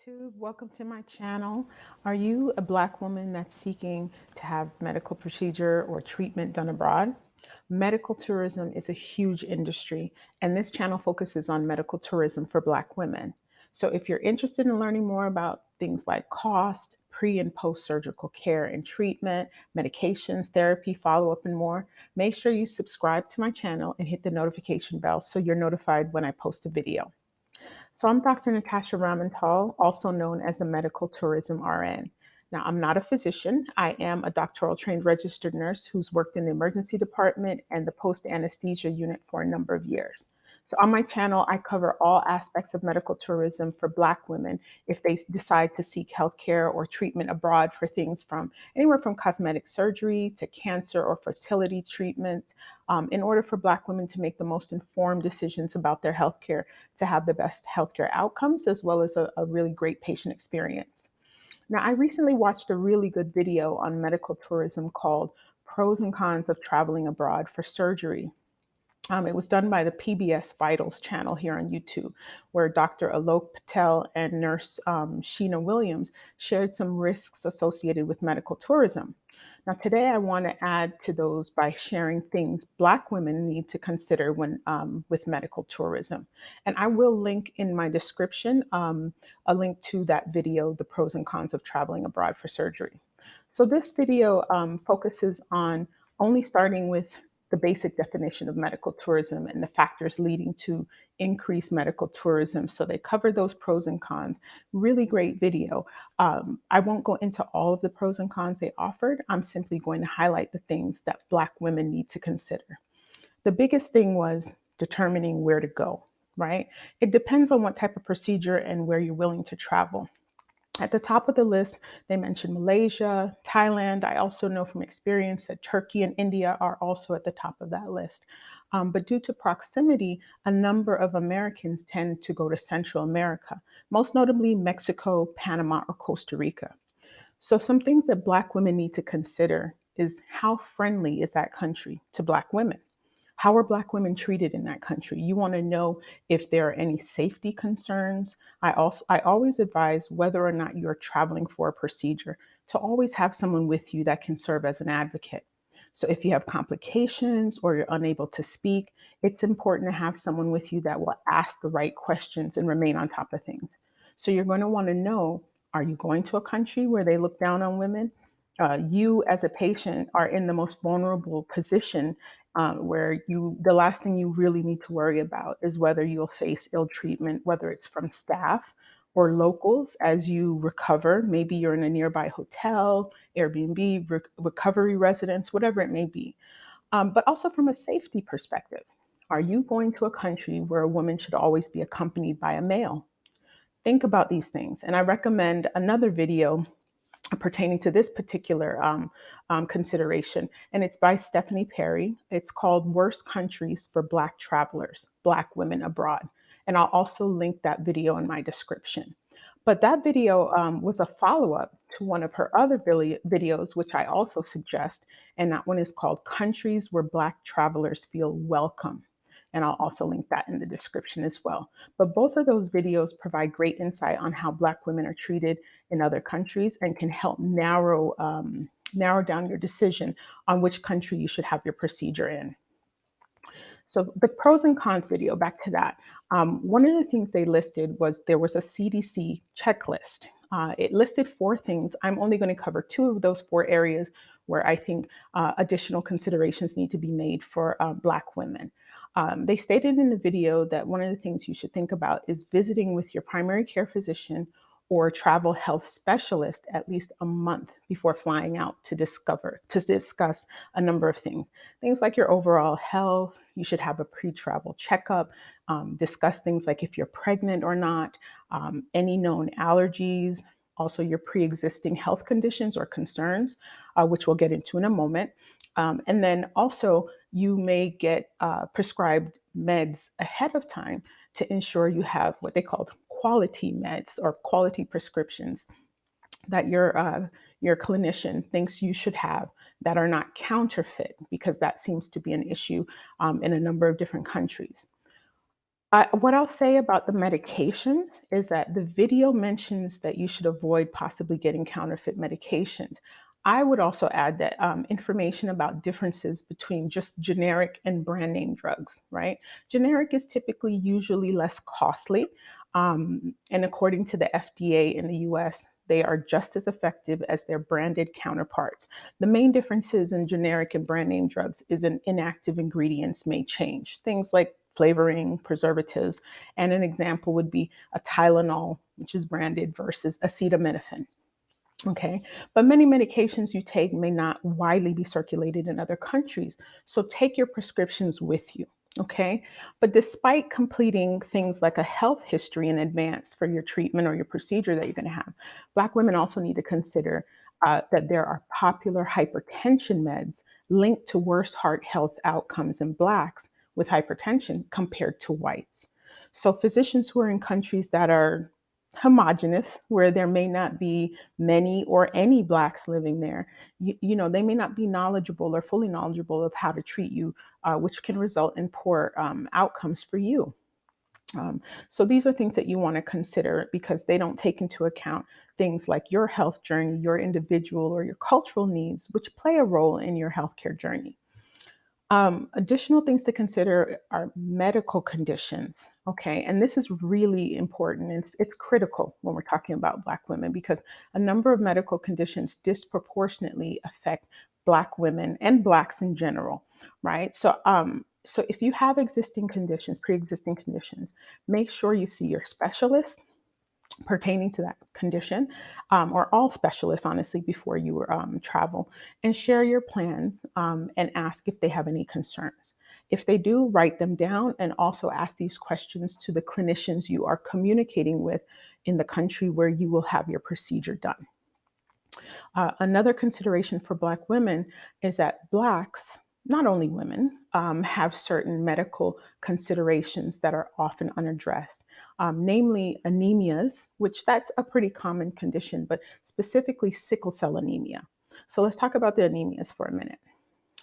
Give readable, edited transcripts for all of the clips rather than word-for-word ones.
YouTube. Welcome to my channel. Are you a Black woman that's seeking to have medical procedure or treatment done abroad? Medical tourism is a huge industry, and this channel focuses on medical tourism for Black women. So if you're interested in learning more about things like cost, pre and post surgical care and treatment, medications, therapy, follow up, and more, make sure you subscribe to my channel and hit the notification bell so you're notified when I post a video. So I'm Dr. Natasha Ramantal, also known as a medical tourism RN. Now, I'm not a physician. I am a doctoral trained registered nurse who's worked in the emergency department and the post anesthesia unit for a number of years. So on my channel, I cover all aspects of medical tourism for Black women if they decide to seek healthcare or treatment abroad for things from anywhere from cosmetic surgery to cancer or fertility treatment, in order for Black women to make the most informed decisions about their healthcare to have the best healthcare outcomes as well as a really great patient experience. Now, I recently watched a really good video on medical tourism called Pros and Cons of Traveling Abroad for Surgery. It was done by the PBS Vitals channel here on YouTube, where Dr. Alok Patel and nurse Sheena Williams shared some risks associated with medical tourism. Now, today I want to add to those by sharing things Black women need to consider when with medical tourism. And I will link in my description a link to that video, The Pros and Cons of Traveling Abroad for Surgery. So this video focuses on only starting with the basic definition of medical tourism and the factors leading to increased medical tourism. So they cover those pros and cons. Really great video. I won't go into all of the pros and cons they offered. I'm simply going to highlight the things that Black women need to consider. The biggest thing was determining where to go, right? It depends on what type of procedure and where you're willing to travel. At the top of the list, they mentioned Malaysia, Thailand. I also know from experience that Turkey and India are also at the top of that list. But due to proximity, a number of Americans tend to go to Central America, most notably Mexico, Panama, or Costa Rica. So, some things that Black women need to consider is how friendly is that country to Black women? How are Black women treated in that country? You want to know if there are any safety concerns. I always advise whether or not you're traveling for a procedure to always have someone with you that can serve as an advocate. So if you have complications or you're unable to speak, it's important to have someone with you that will ask the right questions and remain on top of things. So you're going to want to know, are you going to a country where they look down on women? You as a patient are in the most vulnerable position, where the last thing you really need to worry about is whether you'll face ill treatment, whether it's from staff or locals as you recover. Maybe you're in a nearby hotel, Airbnb, recovery residence, whatever it may be. But also from a safety perspective, are you going to a country where a woman should always be accompanied by a male? Think about these things. And I recommend another video pertaining to this particular consideration, and it's by Stephanie Perry. It's called Worst Countries for Black Travelers, Black Women Abroad. And I'll also link that video in my description. But that video was a follow up to one of her other videos, which I also suggest. And that one is called Countries Where Black Travelers Feel Welcome. And I'll also link that in the description as well. But both of those videos provide great insight on how Black women are treated in other countries and can help narrow down your decision on which country you should have your procedure in. So the pros and cons video, back to that. One of the things they listed was there was a CDC checklist. It listed four things. I'm only going to cover two of those four areas where I think additional considerations need to be made for Black women. They stated in the video that one of the things you should think about is visiting with your primary care physician or travel health specialist at least a month before flying out to discuss a number of things. Things like your overall health. You should have a pre-travel checkup, discuss things like if you're pregnant or not, any known allergies, also your pre-existing health conditions or concerns, which we'll get into in a moment. And then also you may get prescribed meds ahead of time to ensure you have what they called quality meds or quality prescriptions that your clinician thinks you should have that are not counterfeit, because that seems to be an issue in a number of different countries. What I'll say about the medications is that the video mentions that you should avoid possibly getting counterfeit medications. I would also add that information about differences between just generic and brand name drugs, right? Generic is typically usually less costly. And according to the FDA in the US, they are just as effective as their branded counterparts. The main differences in generic and brand name drugs is an inactive ingredients may change. Things like flavoring, preservatives, and an example would be a Tylenol, which is branded, versus acetaminophen. Okay, but many medications you take may not widely be circulated in other countries. So take your prescriptions with you. Okay, but despite completing things like a health history in advance for your treatment or your procedure that you're going to have, Black women also need to consider that there are popular hypertension meds linked to worse heart health outcomes in Blacks with hypertension compared to whites. So physicians who are in countries that are homogenous, where there may not be many or any blacks living there, they may not be knowledgeable or fully knowledgeable of how to treat you, which can result in poor outcomes for you. um, so these are things that you want to consider because they don't take into account things like your health journey, your individual or your cultural needs, which play a role in your healthcare journey. Additional things to consider are medical conditions. Okay, and this is really important. It's critical when we're talking about Black women because a number of medical conditions disproportionately affect Black women and Blacks in general, right? So if you have existing conditions, pre-existing conditions, make sure you see your specialist pertaining to that condition, or all specialists, honestly, before you travel, and share your plans and ask if they have any concerns. If they do, write them down and also ask these questions to the clinicians you are communicating with in the country where you will have your procedure done. Another consideration for Black women is that Blacks, not only women, have certain medical considerations that are often unaddressed, namely anemias, which that's a pretty common condition, but specifically sickle cell anemia. So let's talk about the anemias for a minute.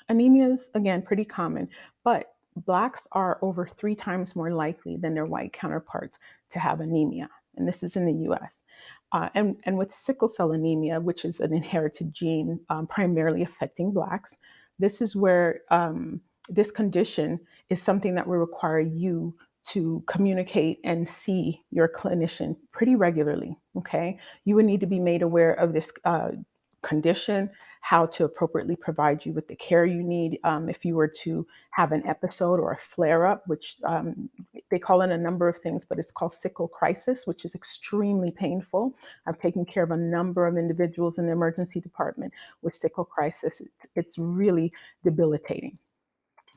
Anemias, again, pretty common, but Blacks are over 3 times more likely than their white counterparts to have anemia. And this is in the US. And with sickle cell anemia, which is an inherited gene primarily affecting Blacks, this is where this condition is something that will require you to communicate and see your clinician pretty regularly. Okay. You would need to be made aware of this condition, how to appropriately provide you with the care you need if you were to have an episode or a flare up, which they call it a number of things, but it's called sickle crisis, which is extremely painful. I've taken care of a number of individuals in the emergency department with sickle crisis. It's really debilitating.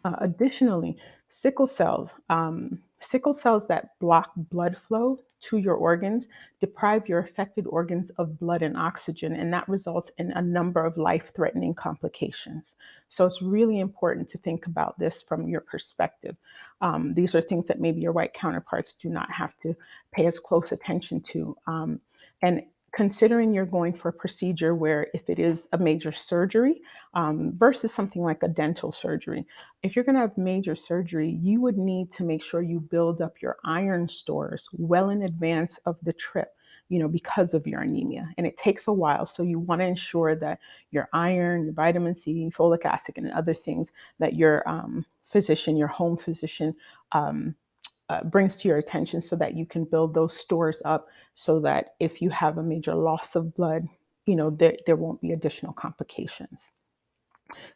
Additionally, sickle cells that block blood flow to your organs deprive your affected organs of blood and oxygen, and that results in a number of life-threatening complications. So it's really important to think about this from your perspective. These are things that maybe your white counterparts do not have to pay as close attention to. And considering you're going for a procedure where if it is a major surgery versus something like a dental surgery, if you're going to have major surgery, you would need to make sure you build up your iron stores well in advance of the trip, because of your anemia. And it takes a while. So you want to ensure that your iron, your vitamin C, folic acid, and other things that your physician, your home physician, um, brings to your attention so that you can build those stores up so that if you have a major loss of blood, there won't be additional complications.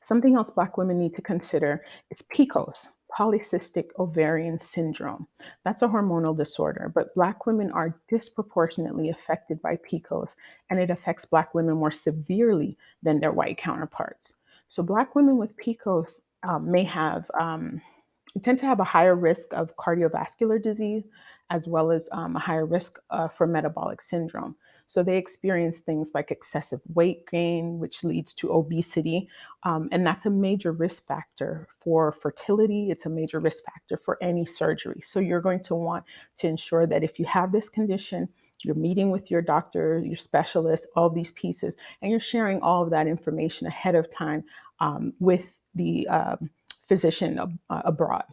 Something else Black women need to consider is PCOS, polycystic ovarian syndrome. That's a hormonal disorder, but Black women are disproportionately affected by PCOS, and it affects Black women more severely than their white counterparts. So, Black women with PCOS tend to have a higher risk of cardiovascular disease as well as a higher risk for metabolic syndrome. So they experience things like excessive weight gain, which leads to obesity. And that's a major risk factor for fertility. It's a major risk factor for any surgery. So you're going to want to ensure that if you have this condition, you're meeting with your doctor, your specialist, all these pieces, and you're sharing all of that information ahead of time with the physician abroad.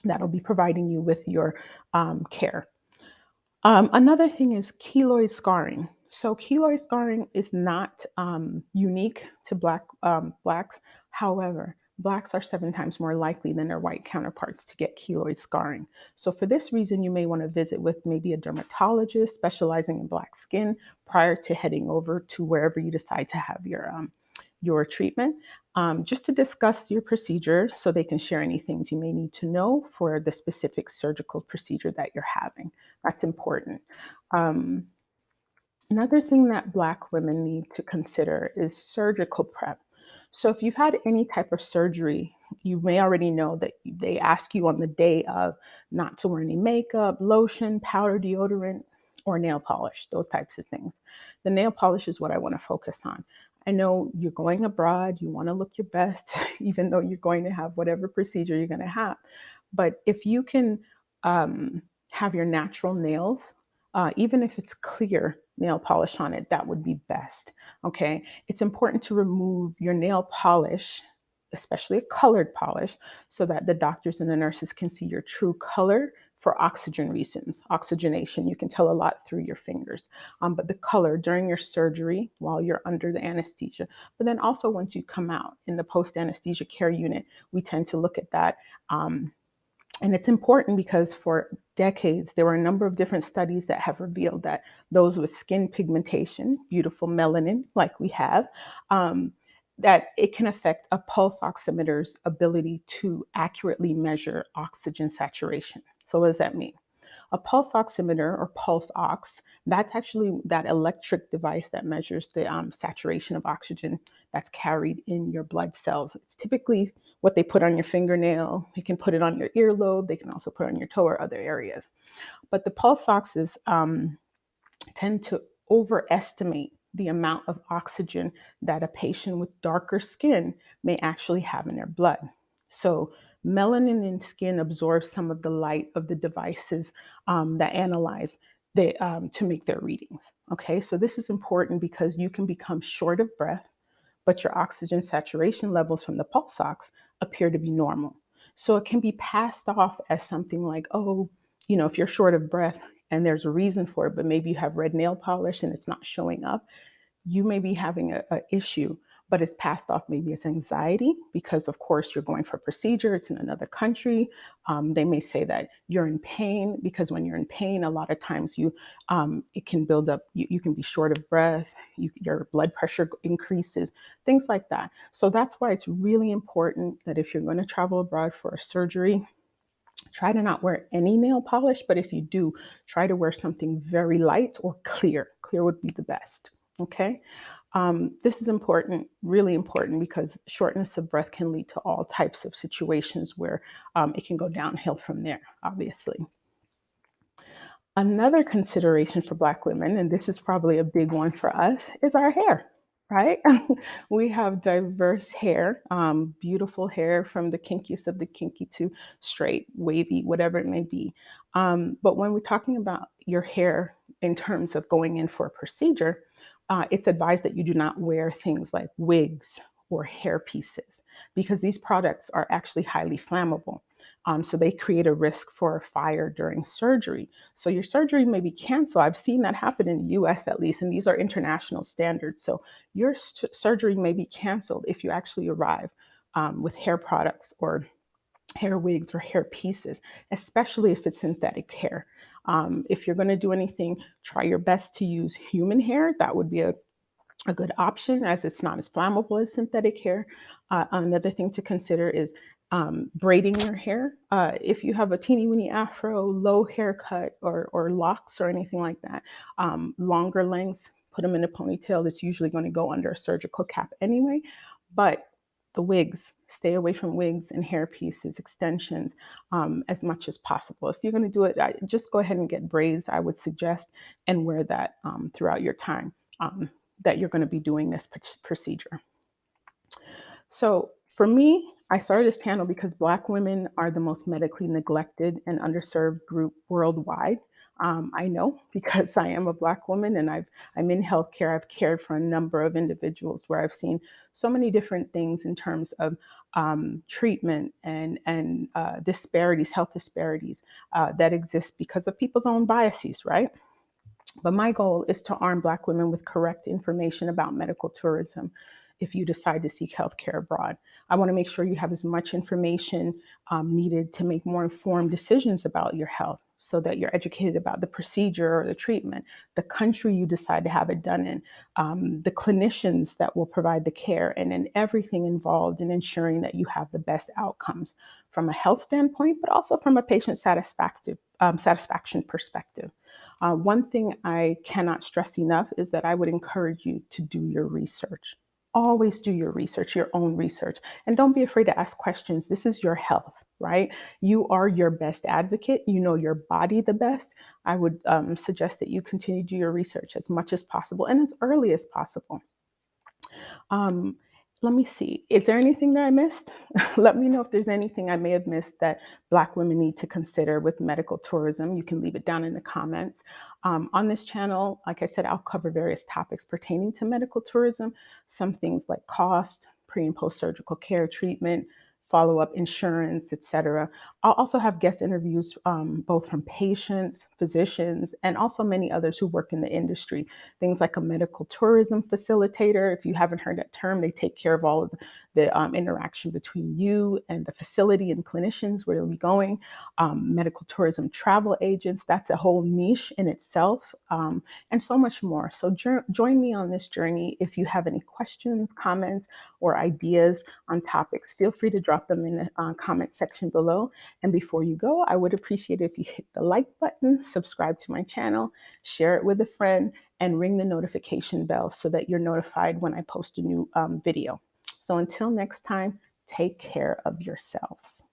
that'll be providing you with your care. Another thing is keloid scarring. So keloid scarring is not unique to blacks. However, blacks are 7 times more likely than their white counterparts to get keloid scarring. So for this reason, you may want to visit with maybe a dermatologist specializing in black skin prior to heading over to wherever you decide to have your treatment, just to discuss your procedure so they can share any things you may need to know for the specific surgical procedure that you're having. That's important. Um, Another thing that Black women need to consider is surgical prep. So, if you've had any type of surgery, you may already know that they ask you on the day of not to wear any makeup, lotion, powder, deodorant, or nail polish, those types of things. The nail polish is what I want to focus on. I know you're going abroad, you want to look your best, even though you're going to have whatever procedure you're going to have. But if you can have your natural nails, even if it's clear nail polish on it, that would be best. Okay. It's important to remove your nail polish, especially a colored polish, so that the doctors and the nurses can see your true color for oxygen reasons. Oxygenation, you can tell a lot through your fingers. But the color during your surgery while you're under the anesthesia, but then also once you come out in the post anesthesia care unit, we tend to look at that. And it's important because for decades, there were a number of different studies that have revealed that those with skin pigmentation, beautiful melanin like we have, um, that it can affect a pulse oximeter's ability to accurately measure oxygen saturation. So, what does that mean? A pulse oximeter or pulse ox, that's actually that electric device that measures the saturation of oxygen that's carried in your blood cells. It's typically what they put on your fingernail. You can put it on your earlobe. They can also put it on your toe or other areas. But the pulse oxes tend to overestimate the amount of oxygen that a patient with darker skin may actually have in their blood. So, melanin in skin absorbs some of the light of the devices that analyze to make their readings. Okay, so this is important because you can become short of breath but your oxygen saturation levels from the pulse ox appear to be normal. So it can be passed off as something like, oh, if you're short of breath and there's a reason for it, but maybe you have red nail polish and it's not showing up, you may be having a issue, but it's passed off maybe as anxiety because, of course, you're going for a procedure. It's in another country. They may say that you're in pain because when you're in pain, a lot of times it can build up. You can be short of breath. Your blood pressure increases, things like that. So that's why it's really important that if you're going to travel abroad for a surgery, try to not wear any nail polish, but if you do, try to wear something very light or clear. Clear would be the best. Okay. This is important, really important, because shortness of breath can lead to all types of situations where it can go downhill from there, obviously. Another consideration for Black women, and this is probably a big one for us, is our hair, right? We have diverse hair, beautiful hair from the kinkiest of the kinky to straight, wavy, whatever it may be. But when we're talking about your hair in terms of going in for a procedure, it's advised that you do not wear things like wigs or hair pieces because these products are actually highly flammable. So they create a risk for a fire during surgery. So your surgery may be canceled. I've seen that happen in the US at least, and these are international standards. So your surgery may be canceled if you actually arrive with hair products or hair wigs or hair pieces, especially if it's synthetic hair. If you're going to do anything, try your best to use human hair. That would be a good option as it's not as flammable as synthetic hair. Another thing to consider is braiding your hair. If you have a teeny weeny afro, low haircut, or locks or anything like that, longer lengths, put them in a ponytail. That's usually going to go under a surgical cap anyway. But the wigs, stay away from wigs and hair pieces, extensions as much as possible. If you're going to do it, just go ahead and get braids, I would suggest, and wear that throughout your time. That you're going to be doing this procedure. So for me, I started this channel because Black women are the most medically neglected and underserved group worldwide. I know because I am a Black woman and I'm in healthcare. I've cared for a number of individuals where I've seen so many different things in terms of treatment and disparities, health disparities that exist because of people's own biases, right? But my goal is to arm Black women with correct information about medical tourism if you decide to seek healthcare abroad. I want to make sure you have as much information needed to make more informed decisions about your health so that you're educated about the procedure or the treatment, the country you decide to have it done in, the clinicians that will provide the care, and then everything involved in ensuring that you have the best outcomes from a health standpoint, but also from a patient satisfaction perspective. One thing I cannot stress enough is that I would encourage you to do your research. Always do your research, your own research, and don't be afraid to ask questions. This is your health, right? You are your best advocate. You know your body the best. I would suggest that you continue to do your research as much as possible and as early as possible. Um, Let me see. Is there anything that I missed? Let me know if there's anything I may have missed that Black women need to consider with medical tourism. You can leave it down in the comments. On this channel, like I said, I'll cover various topics pertaining to medical tourism, some things like cost, pre and post surgical care treatment, follow up insurance, etc. I'll also have guest interviews both from patients, physicians, and also many others who work in the industry. Things like a medical tourism facilitator. If you haven't heard that term, they take care of all of the interaction between you and the facility and clinicians where you'll be going. Medical tourism travel agents, that's a whole niche in itself, and so much more. So join me on this journey. If you have any questions, comments, or ideas on topics, feel free to drop them in the comment section below. And before you go, I would appreciate it if you hit the like button, subscribe to my channel, share it with a friend, and ring the notification bell so that you're notified when I post a new video. So until next time, take care of yourselves.